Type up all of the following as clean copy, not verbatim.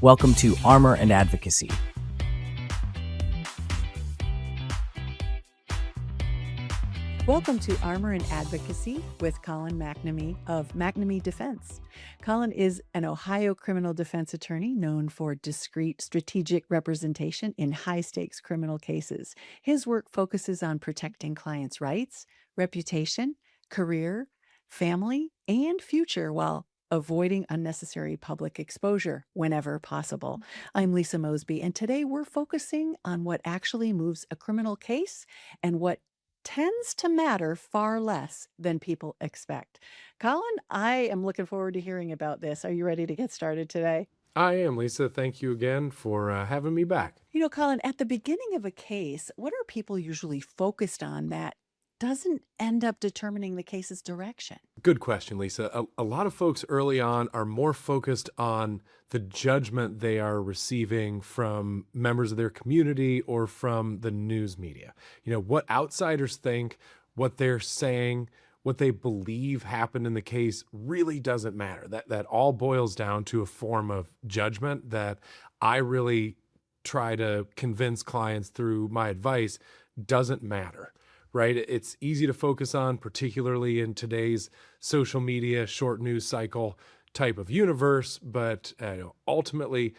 Welcome to Armor and Advocacy. Welcome to Armor and Advocacy with Colin McNamee of McNamee Defense. Colin is an Ohio criminal defense attorney known for discreet, strategic representation in high-stakes criminal cases. His work focuses on protecting clients' rights, reputation, career, family, and future while avoiding unnecessary public exposure whenever possible. I'm Lisa Mosbey, and today we're focusing on what actually moves a criminal case and what tends to matter far less than people expect. Colin, I am looking forward to hearing about this. Are you ready to get started today? I am, Lisa. Thank you again for having me back. Colin, at the beginning of a case, what are people usually focused on that doesn't end up determining the case's direction? Good question, Lisa. A lot of folks early on are more focused on the judgment they are receiving from members of their community or from the news media. What outsiders think, what they're saying, what they believe happened in the case really doesn't matter. That all boils down to a form of judgment that I really try to convince clients through my advice doesn't matter. Right? It's easy to focus on, particularly in today's social media, short news cycle type of universe, but ultimately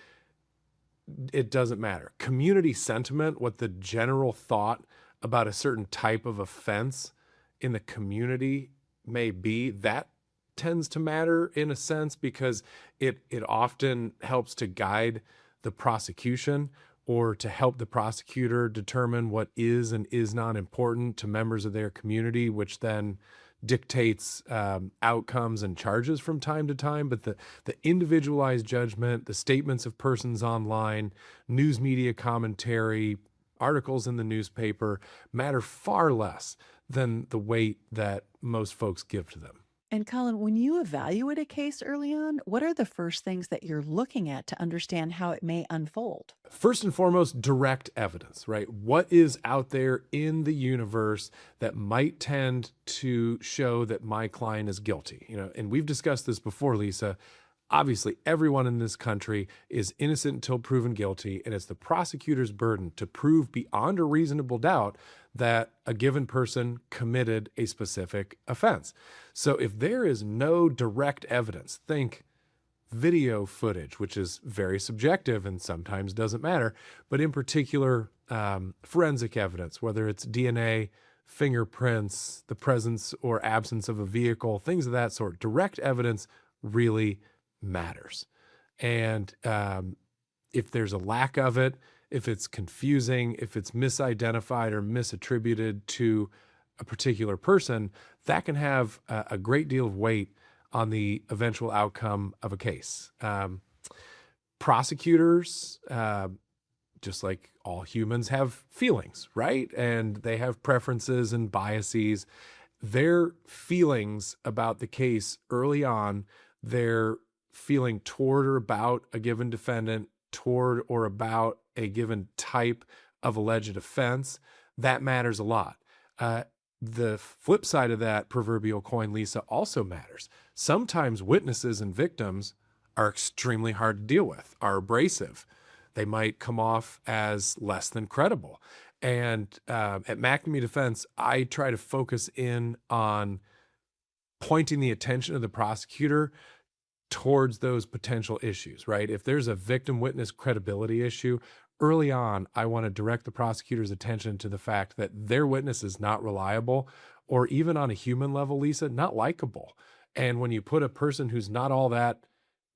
it doesn't matter. Community sentiment, what the general thought about a certain type of offense in the community may be, that tends to matter in a sense because it often helps to guide the prosecution or to help the prosecutor determine what is and is not important to members of their community, which then dictates outcomes and charges from time to time. But the individualized judgment, the statements of persons online, news media commentary, articles in the newspaper matter far less than the weight that most folks give to them. And Colin, when you evaluate a case early on, what are the first things that you're looking at to understand how it may unfold? First and foremost, direct evidence, right? What is out there in the universe that might tend to show that my client is guilty? And we've discussed this before, Lisa. Obviously, everyone in this country is innocent until proven guilty, and it's the prosecutor's burden to prove beyond a reasonable doubt that a given person committed a specific offense. So if there is no direct evidence, think video footage, which is very subjective and sometimes doesn't matter, but in particular, forensic evidence, whether it's DNA, fingerprints, the presence or absence of a vehicle, things of that sort, direct evidence really matters. And if there's a lack of it, if it's confusing, if it's misidentified or misattributed to a particular person, that can have a great deal of weight on the eventual outcome of a case. Prosecutors, just like all humans, have feelings, right? And they have preferences and biases. Their feelings about the case early on, their feeling toward or about a given defendant, toward or about a given type of alleged offense, that matters a lot. The flip side of that proverbial coin, Lisa, also matters. Sometimes witnesses and victims are extremely hard to deal with, are abrasive. They might come off as less than credible. And at McNamee Defense, I try to focus in on pointing the attention of the prosecutor towards those potential issues, right? If there's a victim-witness credibility issue, early on, I want to direct the prosecutor's attention to the fact that their witness is not reliable, or even on a human level, Lisa, not likable. And when you put a person who's not all that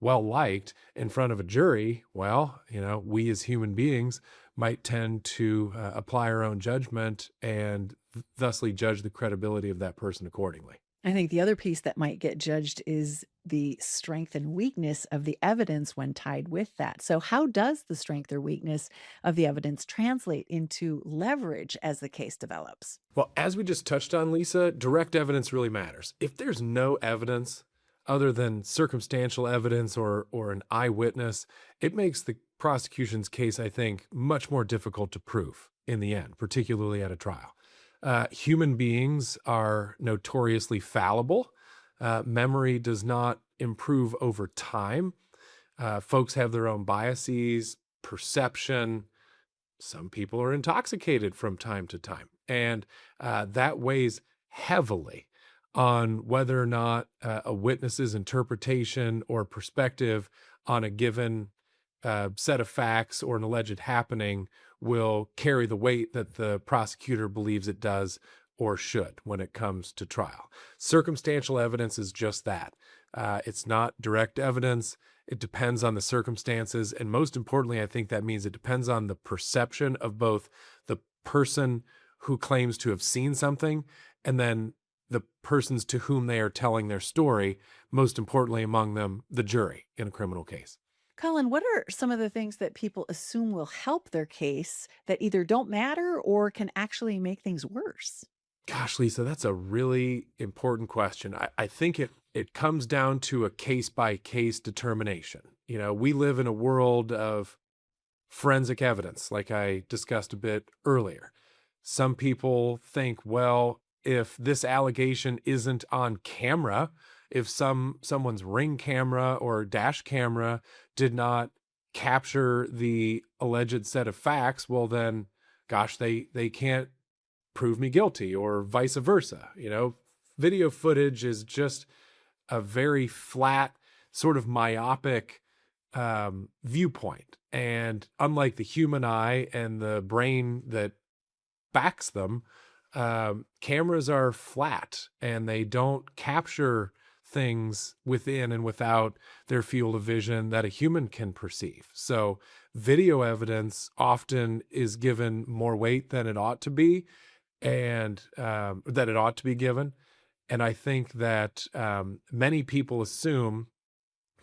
well-liked in front of a jury, well, we as human beings might tend to apply our own judgment and thusly judge the credibility of that person accordingly. I think the other piece that might get judged is the strength and weakness of the evidence when tied with that. So how does the strength or weakness of the evidence translate into leverage as the case develops? Well, as we just touched on, Lisa, direct evidence really matters. If there's no evidence other than circumstantial evidence or an eyewitness, it makes the prosecution's case, I think, much more difficult to prove in the end, particularly at a trial. Human beings are notoriously fallible. Memory does not improve over time. Folks have their own biases, perception. Some people are intoxicated from time to time, and that weighs heavily on whether or not a witness's interpretation or perspective on a given set of facts or an alleged happening will carry the weight that the prosecutor believes it does or should when it comes to trial. Circumstantial evidence is just that. It's not direct evidence. It depends on the circumstances. And most importantly, I think that means it depends on the perception of both the person who claims to have seen something and then the persons to whom they are telling their story, most importantly among them, the jury in a criminal case. Colin, what are some of the things that people assume will help their case that either don't matter or can actually make things worse? Gosh, Lisa, that's a really important question. I think it comes down to a case by case determination. You know, we live in a world of forensic evidence, like I discussed a bit earlier. Some people think, well, if this allegation isn't on camera, if someone's ring camera or dash camera did not capture the alleged set of facts, well then, gosh, they can't prove me guilty, or vice versa. You know, video footage is just a very flat, sort of myopic viewpoint. And unlike the human eye and the brain that backs them, cameras are flat and they don't capture things within and without their field of vision that a human can perceive. So video evidence often is given more weight than it ought to be, and that it ought to be given. And I think that many people assume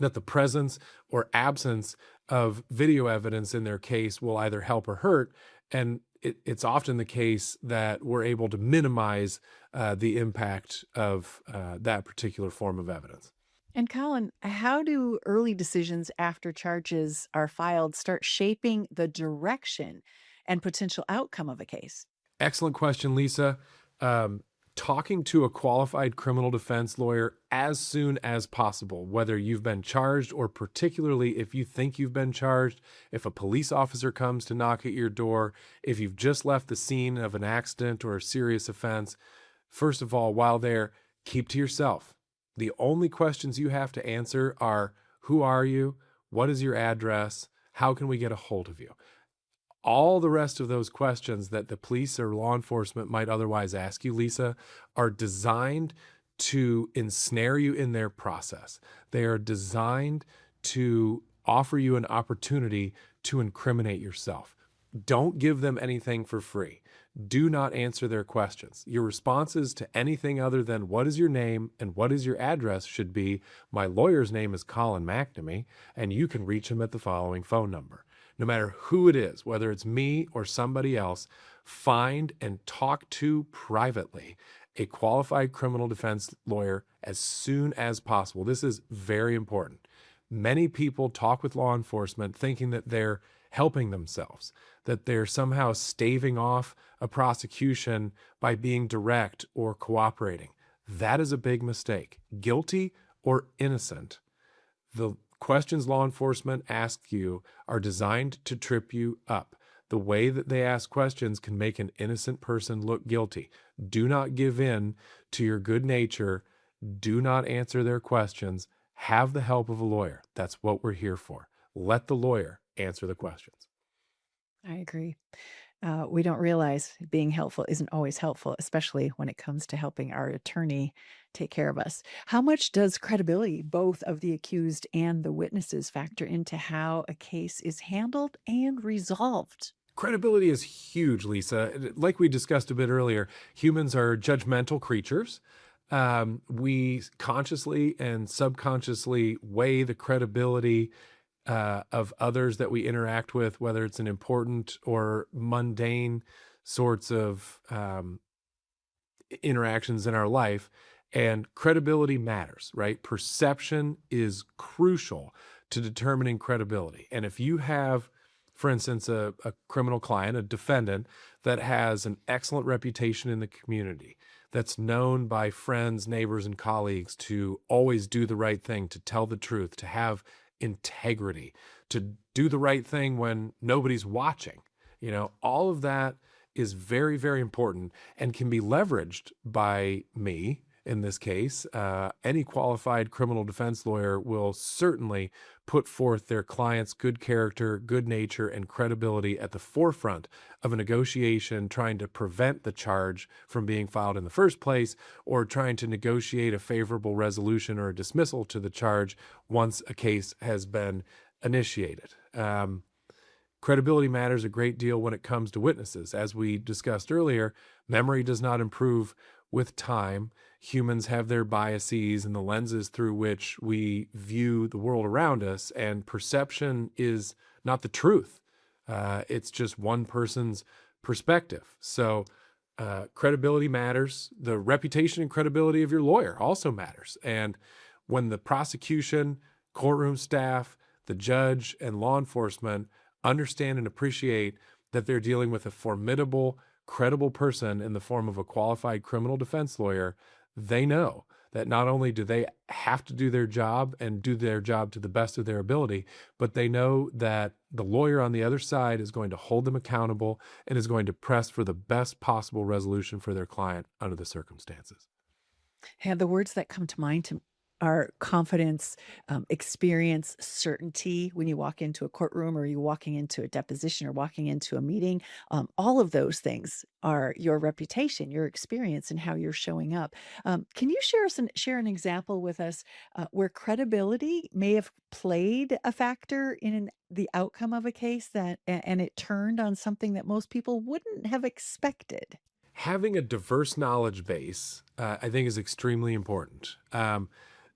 that the presence or absence of video evidence in their case will either help or hurt. And it's often the case that we're able to minimize the impact of that particular form of evidence. And Colin, how do early decisions after charges are filed start shaping the direction and potential outcome of a case? Excellent question, Lisa. Talking to a qualified criminal defense lawyer as soon as possible, whether you've been charged or particularly if you think you've been charged, if a police officer comes to knock at your door, if you've just left the scene of an accident or a serious offense. First of all, while there, keep to yourself. The only questions you have to answer are, who are you? What is your address? How can we get a hold of you? All the rest of those questions that the police or law enforcement might otherwise ask you, Lisa, are designed to ensnare you in their process. They are designed to offer you an opportunity to incriminate yourself. Don't give them anything for free. Do not answer their questions. Your responses to anything other than what is your name and what is your address should be, my lawyer's name is Colin McNamee, and you can reach him at the following phone number. No matter who it is, whether it's me or somebody else, find and talk to privately a qualified criminal defense lawyer as soon as possible. This is very important. Many people talk with law enforcement thinking that they're helping themselves, that they're somehow staving off a prosecution by being direct or cooperating. That is a big mistake. Guilty or innocent, the questions law enforcement ask you are designed to trip you up. The way that they ask questions can make an innocent person look guilty. Do not give in to your good nature. Do not answer their questions. Have the help of a lawyer. That's what we're here for. Let the lawyer answer the questions. I agree. We don't realize being helpful isn't always helpful, especially when it comes to helping our attorney take care of us. How much does credibility, both of the accused and the witnesses, factor into how a case is handled and resolved? Credibility is huge, Lisa. Like we discussed a bit earlier, humans are judgmental creatures. We consciously and subconsciously weigh the credibility of others that we interact with, whether it's an important or mundane sorts of interactions in our life. And credibility matters, right? Perception is crucial to determining credibility. And if you have, for instance, a criminal client, a defendant that has an excellent reputation in the community, that's known by friends, neighbors, and colleagues to always do the right thing, to tell the truth, to have integrity, to do the right thing when nobody's watching. All of that is very, very important and can be leveraged by me. In this case, any qualified criminal defense lawyer will certainly put forth their client's good character, good nature, and credibility at the forefront of a negotiation trying to prevent the charge from being filed in the first place, or trying to negotiate a favorable resolution or a dismissal to the charge once a case has been initiated. Credibility matters a great deal when it comes to witnesses. As we discussed earlier, memory does not improve with time. Humans have their biases and the lenses through which we view the world around us, and perception is not the truth. It's just one person's perspective. So credibility matters. The reputation and credibility of your lawyer also matters. And when the prosecution, courtroom staff, the judge, and law enforcement understand and appreciate that they're dealing with a formidable, credible person in the form of a qualified criminal defense lawyer, they know that not only do they have to do their job and do their job to the best of their ability, but they know that the lawyer on the other side is going to hold them accountable and is going to press for the best possible resolution for their client under the circumstances. And the words that come to mind are confidence, experience, certainty. When you walk into a courtroom, or you're walking into a deposition, or walking into a meeting, all of those things are your reputation, your experience, and how you're showing up. Can you share an example with us where credibility may have played a factor in the outcome of a case, and it turned on something that most people wouldn't have expected? Having a diverse knowledge base, I think, is extremely important.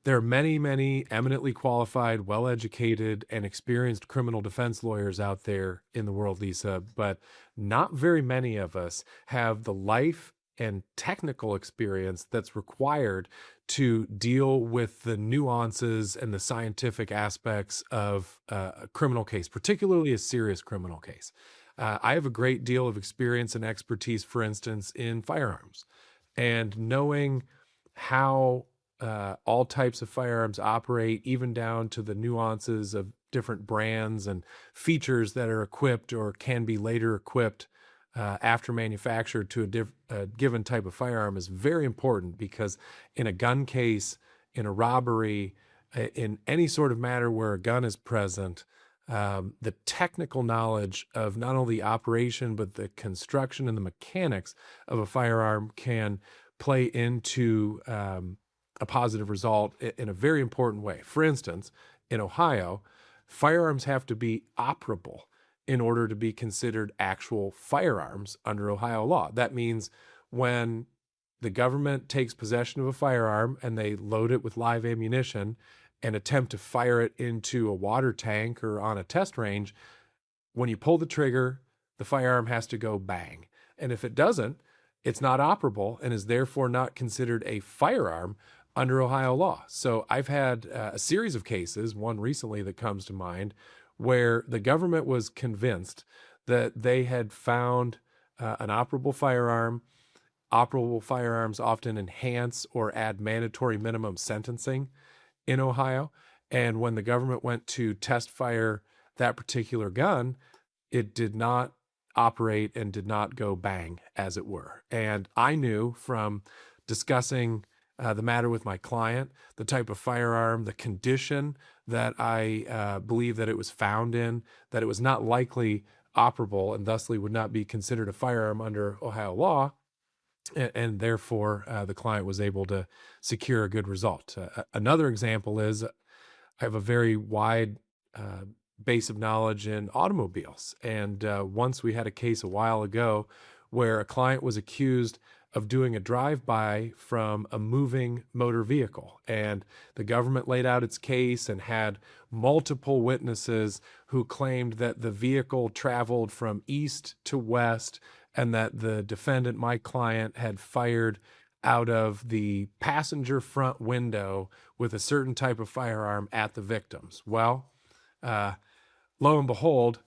There are many, many eminently qualified, well-educated, and experienced criminal defense lawyers out there in the world, Lisa, but not very many of us have the life and technical experience that's required to deal with the nuances and the scientific aspects of a criminal case, particularly a serious criminal case. I have a great deal of experience and expertise, for instance, in firearms, and knowing how all types of firearms operate, even down to the nuances of different brands and features that are equipped or can be later equipped after manufacture to a given type of firearm, is very important, because in a gun case, in a robbery, in any sort of matter where a gun is present, the technical knowledge of not only the operation, but the construction and the mechanics of a firearm can play into a positive result in a very important way. For instance, in Ohio, firearms have to be operable in order to be considered actual firearms under Ohio law. That means when the government takes possession of a firearm and they load it with live ammunition and attempt to fire it into a water tank or on a test range, when you pull the trigger, the firearm has to go bang. And if it doesn't, it's not operable and is therefore not considered a firearm under Ohio law. So I've had a series of cases, one recently that comes to mind, where the government was convinced that they had found an operable firearm. Operable firearms often enhance or add mandatory minimum sentencing in Ohio. And when the government went to test fire that particular gun, it did not operate and did not go bang, as it were. And I knew from discussing the matter with my client, the type of firearm, the condition that I believe that it was found in, that it was not likely operable and thusly would not be considered a firearm under Ohio law. And therefore, the client was able to secure a good result. Another example is I have a very wide base of knowledge in automobiles. And once we had a case a while ago where a client was accused of doing a drive-by from a moving motor vehicle. And the government laid out its case and had multiple witnesses who claimed that the vehicle traveled from east to west and that the defendant, my client, had fired out of the passenger front window with a certain type of firearm at the victims. Well, lo and behold,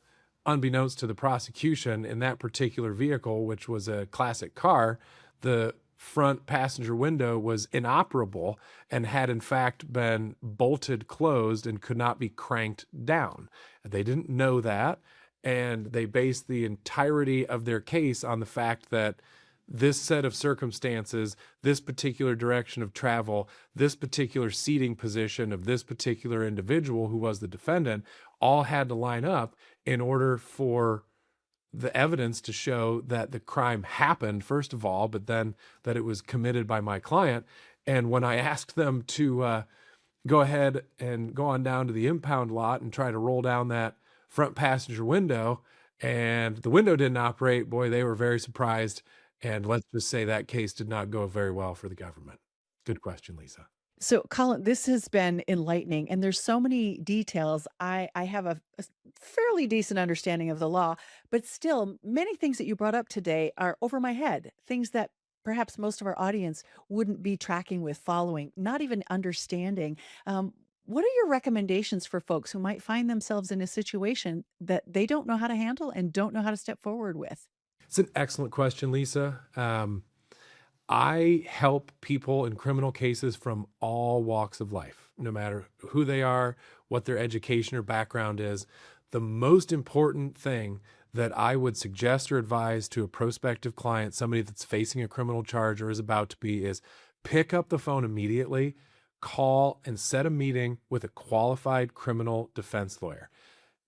unbeknownst to the prosecution, in that particular vehicle, which was a classic car, the front passenger window was inoperable and had in fact been bolted closed and could not be cranked down. They didn't know that, and they based the entirety of their case on the fact that this set of circumstances, this particular direction of travel, this particular seating position of this particular individual who was the defendant, all had to line up in order for the evidence to show that the crime happened, first of all, but then that it was committed by my client. And when I asked them to go ahead and go on down to the impound lot and try to roll down that front passenger window, and the window didn't operate, boy, they were very surprised. And let's just say that case did not go very well for the government. Good question, Lisa. So, Colin, this has been enlightening, and there's so many details. I have a fairly decent understanding of the law, but still, many things that you brought up today are over my head, things that perhaps most of our audience wouldn't be tracking with, following, not even understanding. What are your recommendations for folks who might find themselves in a situation that they don't know how to handle and don't know how to step forward with? It's an excellent question, Lisa. I help people in criminal cases from all walks of life, no matter who they are, what their education or background is. The most important thing that I would suggest or advise to a prospective client, somebody that's facing a criminal charge or is about to be, is pick up the phone immediately, call and set a meeting with a qualified criminal defense lawyer.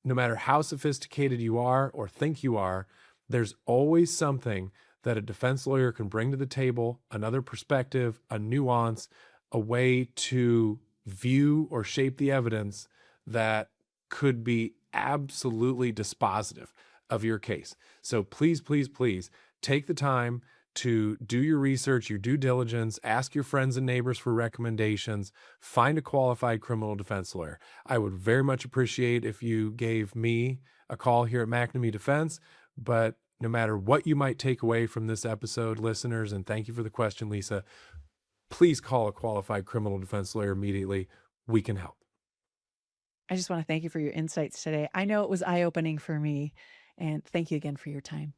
No matter how sophisticated you are or think you are, there's always something that a defense lawyer can bring to the table, another perspective, a nuance, a way to view or shape the evidence that could be absolutely dispositive of your case. So please, please, please take the time to do your research, your due diligence, ask your friends and neighbors for recommendations, find a qualified criminal defense lawyer. I would very much appreciate if you gave me a call here at McNamee Defense, but no matter what you might take away from this episode, listeners, and thank you for the question, Lisa, please call a qualified criminal defense lawyer immediately. We can help. I just want to thank you for your insights today. I know it was eye-opening for me, and thank you again for your time.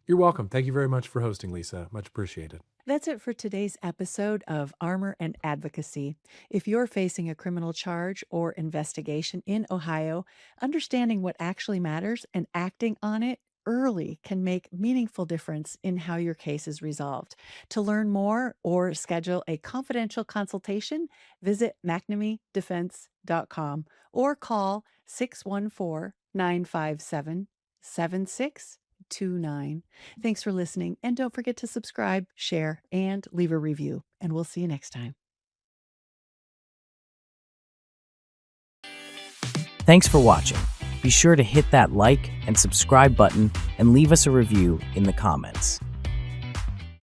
You're welcome. Thank you very much for hosting, Lisa. Much appreciated. That's it for today's episode of Armor and Advocacy. If you're facing a criminal charge or investigation in Ohio, understanding what actually matters and acting on it early can make meaningful difference in how your case is resolved. To learn more or schedule a confidential consultation, visit McNameeDefense.com or call 614-957-7629. Thanks for listening, and don't forget to subscribe, share, and leave a review. And we'll see you next time. Thanks for watching. Be sure to hit that like and subscribe button and leave us a review in the comments.